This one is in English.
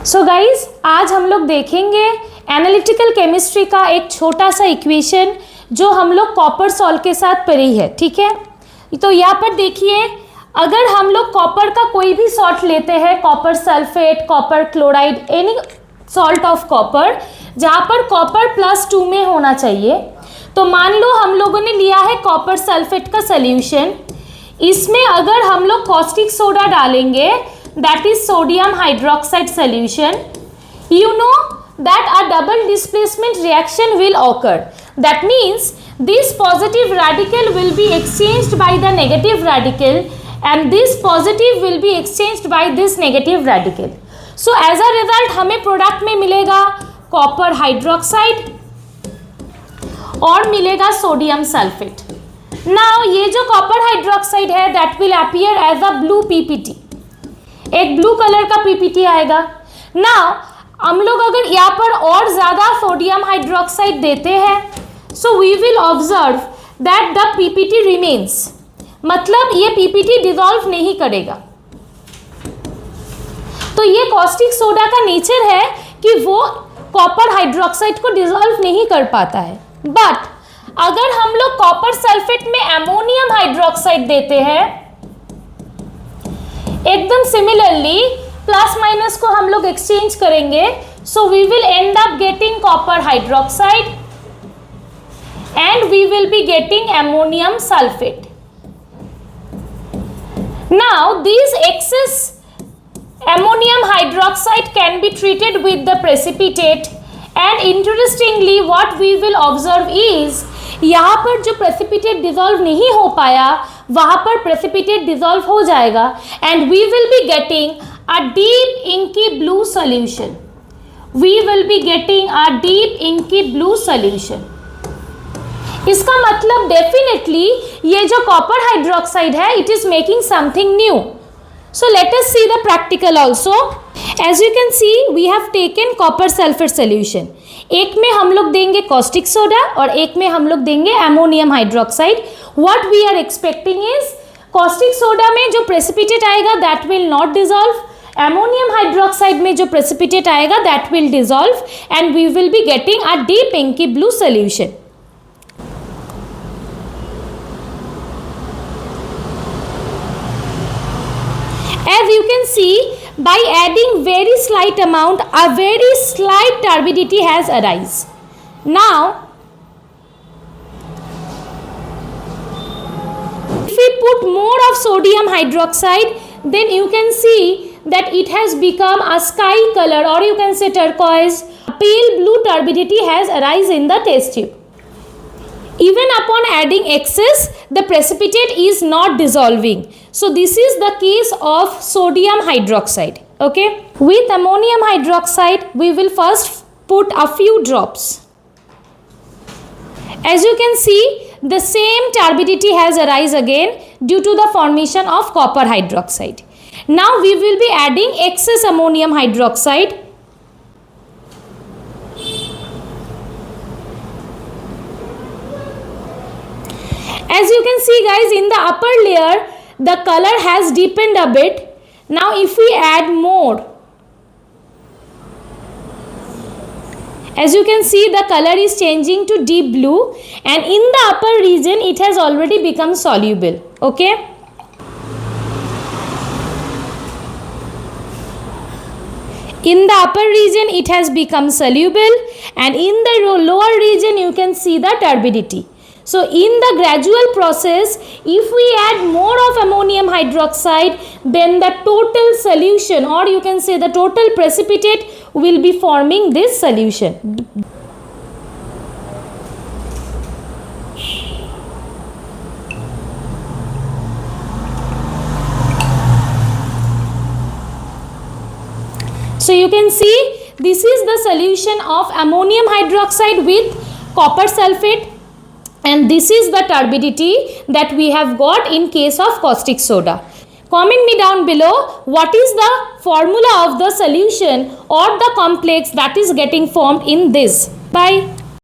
So guys आज हम लोग देखेंगे एनालिटिकल केमिस्ट्री का एक छोटा सा इक्वेशन जो हम लोग कॉपर सॉल्ट के साथ पढ़ी है। ठीक है, तो यहाँ पर देखिए, अगर हम लोग कॉपर का कोई भी सॉल्ट लेते हैं, copper sulphate, copper chloride, any salt of copper जहाँ पर कॉपर +2 में होना चाहिए, तो मान लो हम लोगों ने लिया है कॉपर सल्फेट का सोल्यूशन। इसमें अगर हम लोग कॉस्टिक सोडा डालेंगे, that is sodium hydroxide solution, you know that a double displacement reaction will occur. That means this positive radical will be exchanged by the negative radical and this positive will be exchanged by this negative radical. So as a result हमें product में मिलेगा copper hydroxide और मिलेगा sodium sulphate. Now ये जो copper hydroxide है that will appear as a blue PPT, एक blue colour का पीपीटी आएगा ना। हम लोग अगर यहाँ पर और ज्यादा सोडियम हाइड्रोक्साइड देते हैं, so we will observe that the PPT remains, मतलब ये पीपीटी डिसॉल्व नहीं करेगा। तो ये कॉस्टिक सोडा का नेचर है कि वो कॉपर हाइड्रोक्साइड को डिसॉल्व नहीं कर पाता है। बट अगर हम लोग कॉपर सल्फेट में अमोनियम हाइड्रोक्साइड देते हैं, एकदम सिमिलरली प्लस माइनस को हम लोग एक्सचेंज करेंगे, so we will end up getting copper hydroxide and we will be getting ammonium sulphate. Now this excess ammonium hydroxide can be treated with the precipitate and interestingly what we will observe is यहाँ पर जो precipitate dissolve नहीं हो पाया वहाँ पर precipitate dissolve हो जाएगा and we will be getting a deep inky blue solution. We will be getting a deep inky blue solution. इसका मतलब definitely ये जो copper hydroxide है it is making something new. So let us see the practical also. As you can see, we have taken copper sulfate solution. एक में हम लोग देंगे caustic soda और एक में हम लोग देंगे ammonium hydroxide. What we are expecting is caustic soda में जो precipitate आएगा that will not dissolve. Ammonium hydroxide में जो precipitate आएगा that will dissolve and we will be getting a deep inky blue solution. As you can see, by adding very slight amount, a very slight turbidity has arisen. Now, if we put more of sodium hydroxide, then you can see that it has become a sky color, or you can say turquoise. A pale blue turbidity has arisen in the test tube. Even upon adding excess, the precipitate is not dissolving. So this is the case of sodium hydroxide. Okay. With ammonium hydroxide, we will first put a few drops. As you can see, the same turbidity has arisen again due to the formation of copper hydroxide. Now we will be adding excess ammonium hydroxide. As you can see guys, in the upper layer the color has deepened a bit. Now if we add more, as you can see the color is changing to deep blue and in the upper region it has already become soluble. Okay. In the upper region it has become soluble and in the lower region you can see the turbidity. So in the gradual process, if we add more of ammonium hydroxide, then the total solution, or you can say the total precipitate, will be forming this solution. So you can see this is the solution of ammonium hydroxide with copper sulfate. And this is the turbidity that we have got in case of caustic soda. Comment me down below what is the formula of the solution or the complex that is getting formed in this. Bye.